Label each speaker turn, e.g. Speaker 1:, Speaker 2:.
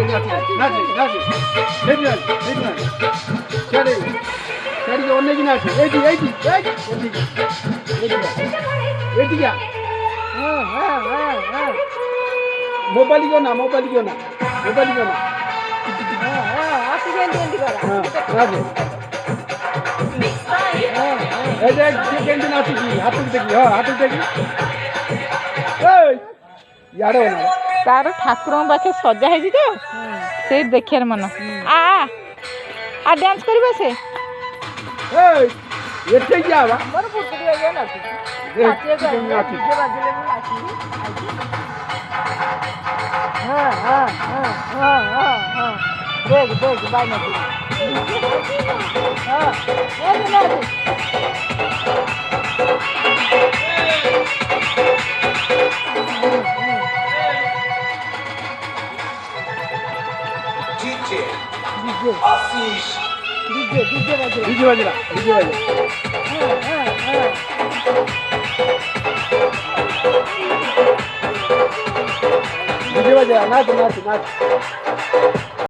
Speaker 1: নাচে নাচে এই না এই না ছেড়ে ছেড়ে অনেক নাচে এইটি এইটি এইটি এইটি হ্যাঁ হ্যাঁ হ্যাঁ হ্যাঁ মোবাইল গো না মোবাইল গো না মোবাইল গো না হ্যাঁ হ্যাঁ আপনি এন্টি করা হ্যাঁ নাচে এই দেখ কেন্দ্র নাচি কি হাতে দেখি হ্যাঁ হাতে দেখি এই ইয়াড়ে না
Speaker 2: ତାର ଠାକୁରଙ୍କ ପାଖେ ସଜା ହେଇଛି ତ ସେଇ ଦେଖିବାର ମନ ଆ ଡ୍ୟାନ୍ସ କରିବ ସେ
Speaker 1: এই এতে কি আবা
Speaker 2: ମୋର ଫୁଟୁରି ବାଜିଆ ନାଚୁଛି ହଁ ହଁ ହଁ ହଁ ହଁ ହଁ ଦେଖ ଦେଖ ବାଇ ନାଚୁ ହଁ ନାଚୁ ନାଚୁ
Speaker 3: आशीष
Speaker 1: डीजे बजरा नाच नाच नाच